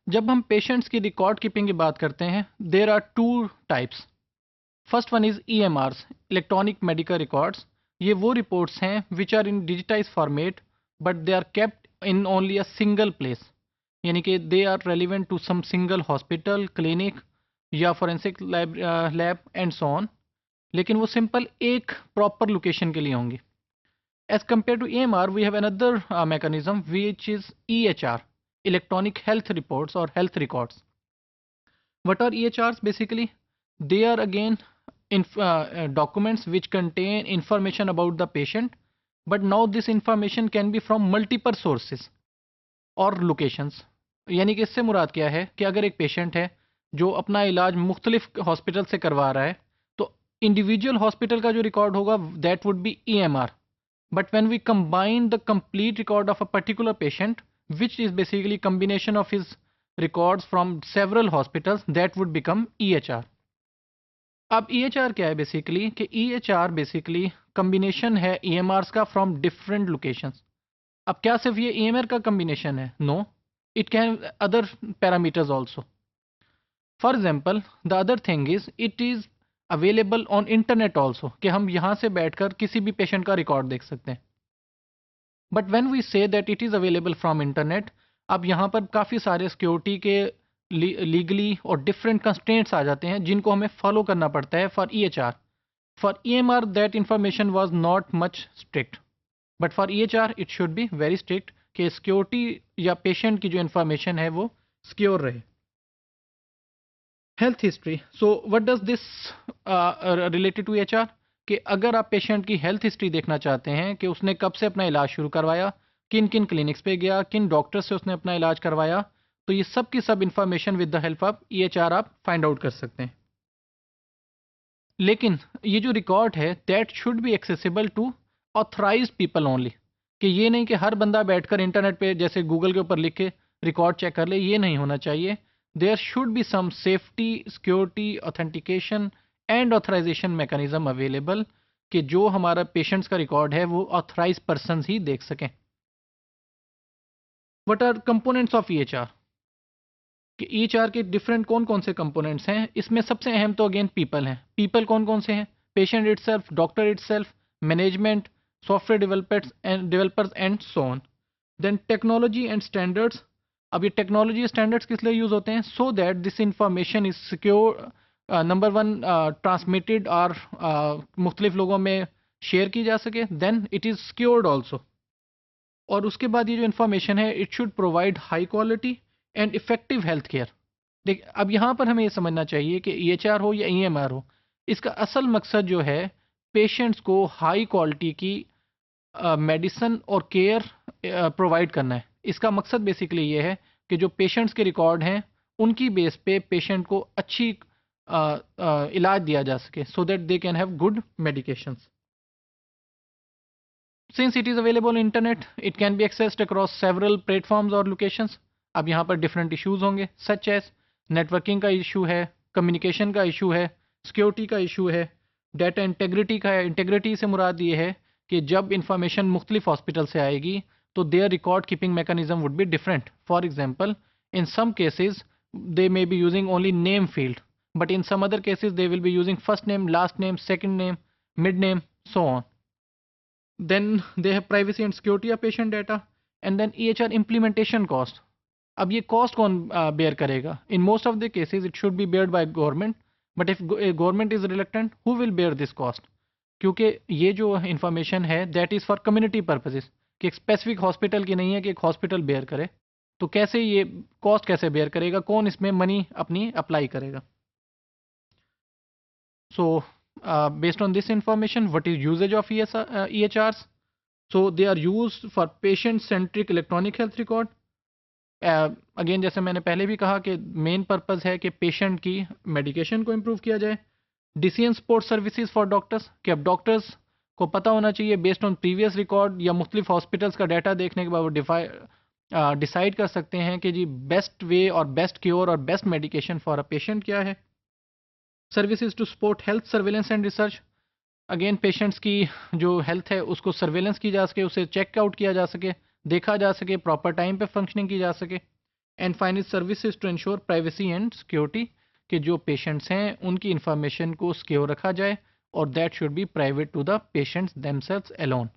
जब हम पेशेंट्स की रिकॉर्ड कीपिंग की बात करते हैं, there are two types. First one is EMRs, electronic medical records. ये वो रिपोर्ट्स हैं which are in digitise format, but they are kept in only a single place, यानी कि they are relevant to some single hospital, clinic या forensic lab and so on. लेकिन वो simple एक proper location के लिए होंगी। As compare to EMR, we have another mechanism which is EHR, electronic health reports or health records. What are EHRs? Basically, they are again documents which contain information about the patient, but now this information can be from multiple sources और locations। यानी कि इससे मुराद क्या है कि अगर एक patient है जो अपना इलाज मुख्तलिफ हॉस्पिटल से करवा रहा है, तो इंडिविजुअल हॉस्पिटल का जो रिकॉर्ड होगा that would be EMR। But when we combine the complete record of a particular patient, which is basically combination of his records from several hospitals, that would become EHR। अब EHR क्या है basically कि EHR basically combination है EMRs का from different locations. अब क्या सिर्फ ये EMR का कम्बिनेशन है? No, it can other parameters also. For example, the other thing it is available on internet also, कि हम यहाँ से बैठकर किसी भी पेशेंट का रिकॉर्ड देख सकते हैं। But when we say that it is available from internet, अब यहाँ पर काफ़ी सारे सिक्योरिटी के लीगली और डिफरेंट कंस्ट्रेंट्स आ जाते हैं जिनको हमें फॉलो करना पड़ता है for EHR। For EMR that information was not much strict, but for EHR it should be very strict कि सिक्योरिटी या पेशेंट की जो इन्फॉर्मेशन है वो सिक्योर रहे। Health history, so what does this related to EHR? कि अगर आप पेशेंट की हेल्थ हिस्ट्री देखना चाहते हैं कि उसने कब से अपना इलाज शुरू करवाया, किन किन क्लिनिक्स पे गया, किन डॉक्टर से उसने अपना इलाज करवाया, तो ये सब की सब information with the help of EHR आप फाइंड आउट कर सकते हैं। लेकिन ये जो रिकॉर्ड है that should be accessible to authorised people only, कि ये नहीं कि हर बंदा बैठकर इंटरनेट पे जैसे गूगल के ऊपर लिख के रिकॉर्ड चेक कर ले, ये नहीं होना चाहिए। There should be some safety, security, authentication and authorisation mechanism available, कि जो हमारा पेशेंट्स का रिकॉर्ड है वो ऑथराइज पर्सन ही देख सकें। What are components of EHR? कि EHR के डिफरेंट कौन कौन से कंपोनेंट्स हैं? इसमें सबसे अहम तो अगेन पीपल हैं। पीपल कौन कौन से हैं? Patient itself, doctor itself, management, software developers and so on. Then technology and standards. अब ये टेक्नोलॉजी स्टैंडर्ड्स किस लिए यूज़ होते हैं? So that this information is secure, number one transmitted और मुख्तलिफ लोगों में शेयर की जा सके, then it is secured also. और उसके बाद ये जो इन्फॉर्मेशन है it should provide high quality and effective health care. देख, अब यहाँ पर हमें ये समझना चाहिए कि EHR हो या EMR हो, इसका असल मकसद जो है पेशेंट्स को हाई क्वालिटी की मेडिसन और केयर प्रोवाइड करना है। इसका मकसद बेसिकली ये है कि जो पेशेंट्स के रिकॉर्ड हैं उनकी बेस पे पेशेंट को अच्छी इलाज दिया जा सके, so that they can have good medications. Since it is available on internet, it can be accessed across several platforms or locations। अब यहाँ पर different issues होंगे, such as networking का issue है, communication का issue है, security का issue है, data integrity का है। integrity से मुराद ये है कि जब information मुख्तलिफ hospital से आएगी तो their record keeping mechanism would be different। For example, in some cases they may be using only name field, but in some other cases they will be using first name, last name, second name, mid name, so on। Then they have privacy and security of patient data, and then EHR implementation cost। अब ये cost कौन bear करेगा? In most of the cases it should be bared by government, but if government is reluctant, who will bear this cost? क्योंकि ये जो information है that is for community purposes, कि एक specific hospital की नहीं है कि एक hospital bear करे, तो कैसे ये cost कैसे bear करेगा? कौन इसमें money अपनी apply करेगा? So based on this information, what is usage of EHRs? So they are used for patient-centric electronic health record। Again जैसे मैंने पहले भी कहा कि मेन पर्पस है कि पेशेंट की मेडिकेशन को इम्प्रूव किया जाए। Decision support services for doctors, कि अब डॉक्टर्स को पता होना चाहिए बेस्ड ऑन प्रीवियस रिकॉर्ड या मुख्तलिफ हॉस्पिटल्स का डाटा देखने के बाद वो डिसाइड कर सकते हैं कि जी बेस्ट वे और बेस्ट क्योर और best medication for a patient क्या है। Services to support health surveillance and research. Again patients की जो हेल्थ है उसको सर्वेलेंस की जा सके, उसे चेक आउट किया जा सके, देखा जा सके, प्रॉपर टाइम पे फंक्शनिंग की जा सके। And final services to ensure privacy and security, कि जो पेशेंट्स हैं उनकी इंफॉर्मेशन को सिक्योर रखा जाए और that should be private to the patients themselves alone.